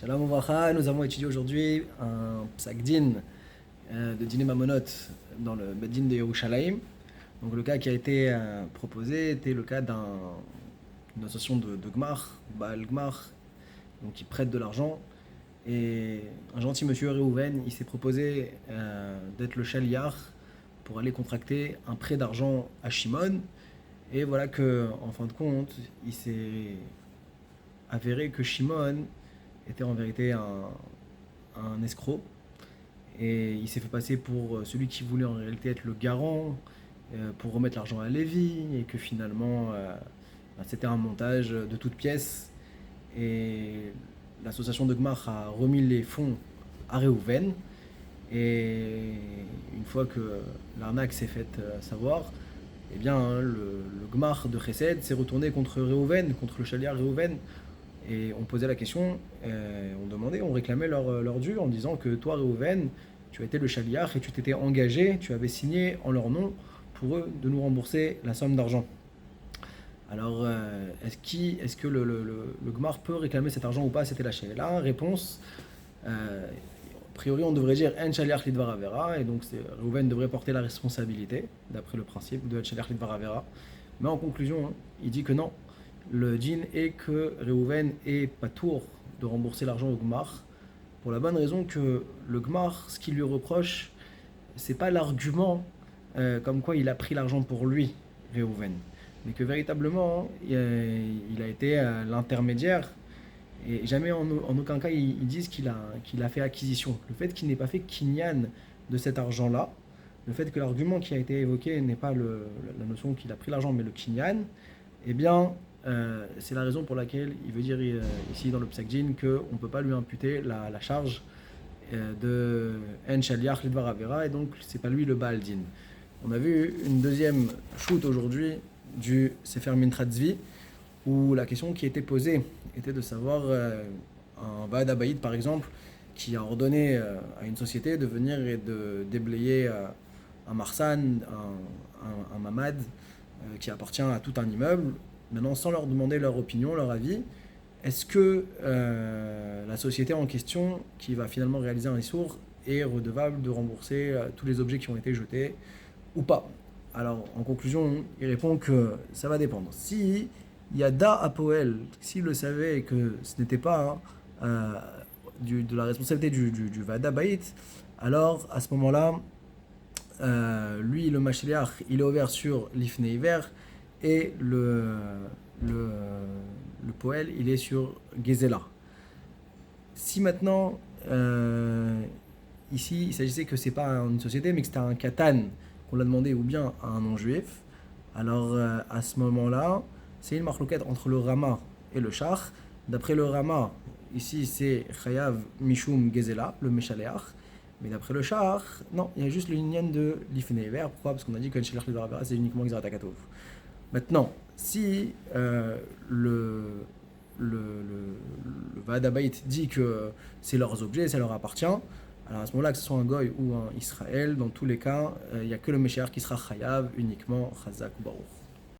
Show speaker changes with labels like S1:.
S1: Shalom Ouvracha, nous avons étudié aujourd'hui un psak din de Diné Mamonot dans le Beddin de Yerushalayim. Donc le cas qui a été proposé était le cas d'une association de Gmar, Baal Gmar, donc qui prête de l'argent. Et un gentil monsieur Réhouven, il s'est proposé d'être le chaliar pour aller contracter un prêt d'argent à Shimon. Et voilà que, en fin de compte, il s'est avéré que Shimon était en vérité un escroc. Et il s'est fait passer pour celui qui voulait en réalité être le garant pour remettre l'argent à Lévi. Et que finalement, c'était un montage de toutes pièces. Et l'association de Gmar a remis les fonds à Réhouven. Et une fois que l'arnaque s'est faite savoir, eh bien, le Gmar de Chesed s'est retourné contre Réhouven, contre le chaliar Réhouven. Et on posait la question, on demandait, on réclamait leur dû en disant que toi, Réhouven, tu as été le chaliar et tu t'étais engagé, tu avais signé en leur nom pour eux de nous rembourser la somme d'argent. Alors, est-ce que le Gmar peut réclamer cet argent ou pas? C'était la Sheila. Réponse, a priori, on devrait dire En Shaliach Lidvar Avera, et donc Réhouven devrait porter la responsabilité, d'après le principe de En Shaliach Lidvar Avera. Mais en conclusion, il dit que non. Le djinn est que Réhouven est patour de rembourser l'argent au Gmar, pour la bonne raison que le Gmar, ce qu'il lui reproche, c'est pas l'argument comme quoi il a pris l'argent pour lui, Réhouven, mais que véritablement il a été l'intermédiaire, et jamais en aucun cas ils disent qu'il a fait acquisition. Le fait qu'il n'ait pas fait kinyan de cet argent-là, le fait que l'argument qui a été évoqué n'est pas la notion qu'il a pris l'argent, mais le kinyan, eh bien, c'est la raison pour laquelle il veut dire ici dans le psak din qu'on ne peut pas lui imputer la charge de En Shaliach Lidvar Avera, et donc c'est pas lui le Baal Din. On a vu une deuxième shoot aujourd'hui du Sefer Mincha Tzvi, où la question qui était posée était de savoir un Vaad Abayit par exemple qui a ordonné à une société de venir et de déblayer un marsan, un mamad qui appartient à tout un immeuble. Maintenant, sans leur demander leur opinion, leur avis, est-ce que la société en question, qui va finalement réaliser un issour, est redevable de rembourser tous les objets qui ont été jetés ou pas? Alors, en conclusion, il répond que ça va dépendre. Si il y a Da Apoel, s'il le savait que ce n'était pas de la responsabilité du Vada Bayit, alors à ce moment-là, lui, le Machliach, il est ouvert sur l'Ifne Hiver, et le Poel, il est sur Gezela. Si maintenant, ici, il s'agissait que c'est pas une société, mais que c'était un katan qu'on l'a demandé, ou bien à un non-juif, alors à ce moment-là, c'est une marloquette entre le Rama et le Shach. D'après le Rama, ici c'est Chayav Mishum Gezela, le Meshaleach. Mais d'après le Shach, non, il y a juste l'union de l'Ifne Hiver. Pourquoi? Parce qu'on a dit que Shelach Lidvar Avera, c'est uniquement Gzerat HaKatov. Maintenant, si le Vaad Abayit dit que c'est leurs objets, ça leur appartient, alors à ce moment-là, que ce soit un Goy ou un Israël, dans tous les cas, il n'y a que le Meshiach qui sera Chayav, uniquement Chazak ou Baruch.